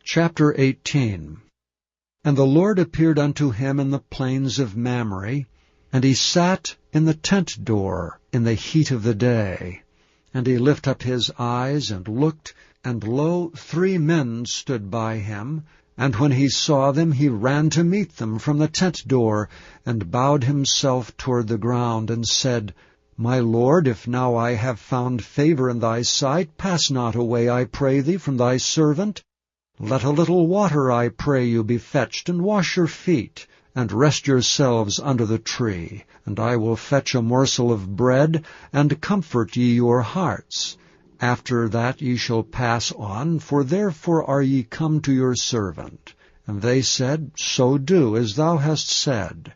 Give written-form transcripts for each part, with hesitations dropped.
Chapter 18. And the Lord appeared unto him in the plains of Mamre, and he sat in the tent door in the heat of the day. And he lifted up his eyes, and looked, and lo, 3 men stood by him. And when he saw them, he ran to meet them from the tent door, and bowed himself toward the ground, and said, My Lord, if now I have found favor in thy sight, pass not away, I pray thee, from thy servant. Let a little water, I pray you, be fetched, and wash your feet, and rest yourselves under the tree. And I will fetch a morsel of bread, and comfort ye your hearts. After that ye shall pass on, for therefore are ye come to your servant. And they said, So do, as thou hast said.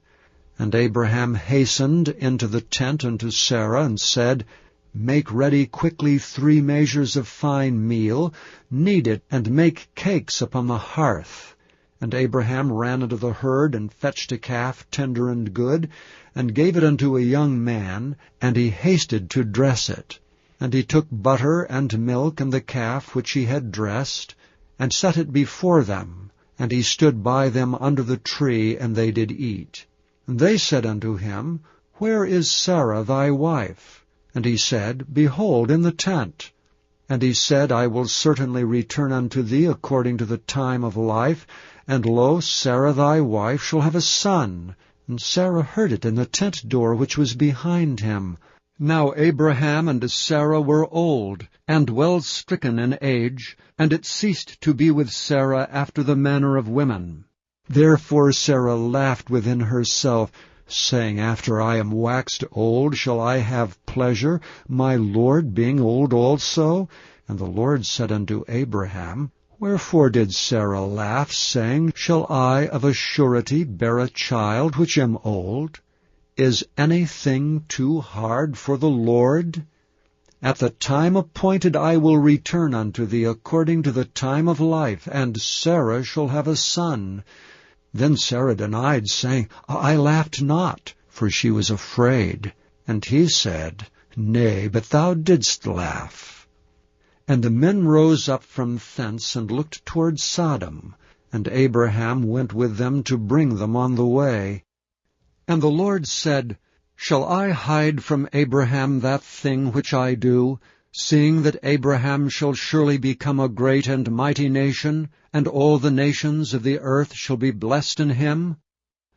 And Abraham hastened into the tent unto Sarah, and said, Make ready quickly 3 measures of fine meal, knead it, and make cakes upon the hearth. And Abraham ran unto the herd, and fetched a calf tender and good, and gave it unto a young man, and he hasted to dress it. And he took butter and milk and the calf which he had dressed, and set it before them. And he stood by them under the tree, and they did eat. And they said unto him, Where is Sarah thy wife? And he said, Behold, in the tent. And he said, I will certainly return unto thee according to the time of life, and lo, Sarah thy wife shall have a son. And Sarah heard it in the tent door which was behind him. Now Abraham and Sarah were old, and well stricken in age, and it ceased to be with Sarah after the manner of women. Therefore Sarah laughed within herself, saying, After I am waxed old, shall I have pleasure, my Lord being old also? And the Lord said unto Abraham, Wherefore did Sarah laugh, saying, Shall I of a surety bear a child which am old? Is anything too hard for the Lord? At the time appointed I will return unto thee according to the time of life, and Sarah shall have a son. Then Sarah denied, saying, I laughed not, for she was afraid. And he said, Nay, but thou didst laugh. And the men rose up from thence, and looked toward Sodom. And Abraham went with them to bring them on the way. And the Lord said, Shall I hide from Abraham that thing which I do, seeing that Abraham shall surely become a great and mighty nation, and all the nations of the earth shall be blessed in him?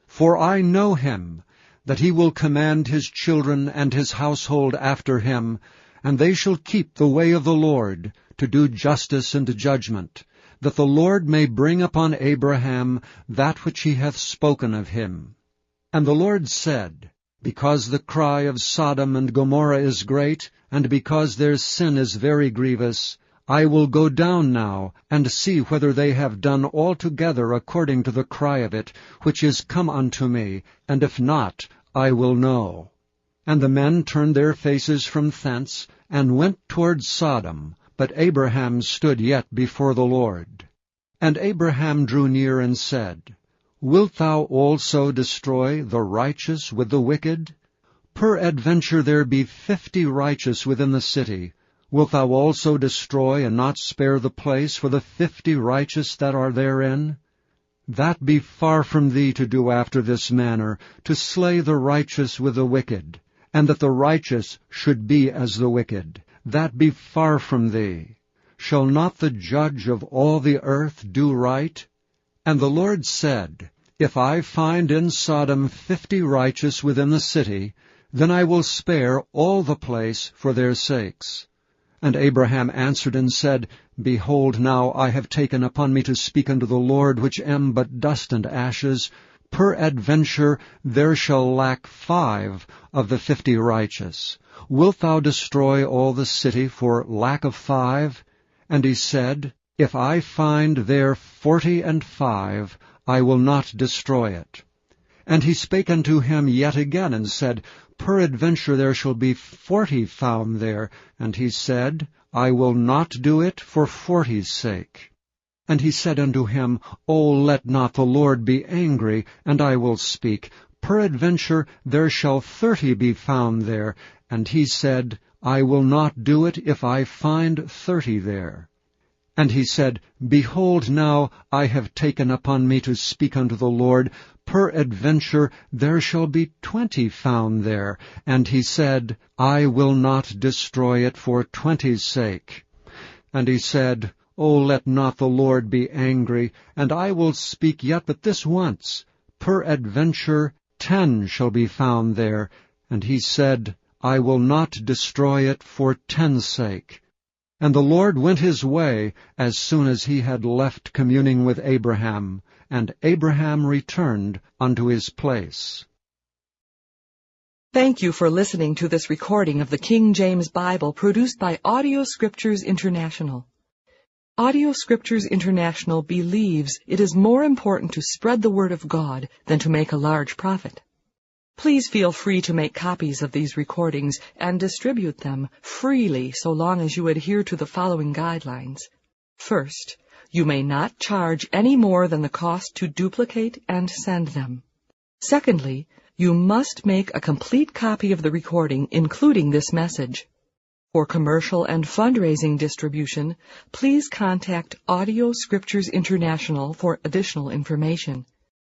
For I know him, that he will command his children and his household after him, and they shall keep the way of the Lord, to do justice and judgment, that the Lord may bring upon Abraham that which he hath spoken of him. And the Lord said, Because the cry of Sodom and Gomorrah is great, and because their sin is very grievous, I will go down now, and see whether they have done altogether according to the cry of it, which is come unto me, and if not, I will know. And the men turned their faces from thence, and went toward Sodom, but Abraham stood yet before the Lord. And Abraham drew near and said, Wilt thou also destroy the righteous with the wicked? Peradventure there be 50 righteous within the city. Wilt thou also destroy and not spare the place for the 50 righteous that are therein? That be far from thee to do after this manner, to slay the righteous with the wicked, and that the righteous should be as the wicked. That be far from thee. Shall not the judge of all the earth do right? And the Lord said, If I find in Sodom 50 righteous within the city, then I will spare all the place for their sakes. And Abraham answered and said, Behold, now I have taken upon me to speak unto the Lord, which am but dust and ashes. Peradventure there shall lack 5 of the 50 righteous. Wilt thou destroy all the city for lack of 5? And he said, If I find there 45, I will not destroy it. And he spake unto him yet again, and said, Peradventure there shall be 40 found there. And he said, I will not do it for 40's sake. And he said unto him, O let not the Lord be angry, and I will speak. Peradventure there shall 30 be found there. And he said, I will not do it if I find 30 there. And he said, Behold, now I have taken upon me to speak unto the Lord. Peradventure there shall be 20 found there. And he said, I will not destroy it for 20's sake. And he said, O let not the Lord be angry, and I will speak yet but this once. Peradventure 10 shall be found there. And he said, I will not destroy it for 10's sake. And the Lord went his way as soon as he had left communing with Abraham, and Abraham returned unto his place. Thank you for listening to this recording of the King James Bible produced by Audio Scriptures International. Audio Scriptures International believes it is more important to spread the Word of God than to make a large profit. Please feel free to make copies of these recordings and distribute them freely so long as you adhere to the following guidelines. First, you may not charge any more than the cost to duplicate and send them. Secondly, you must make a complete copy of the recording, including this message. For commercial and fundraising distribution, please contact Audio Scriptures International for additional information.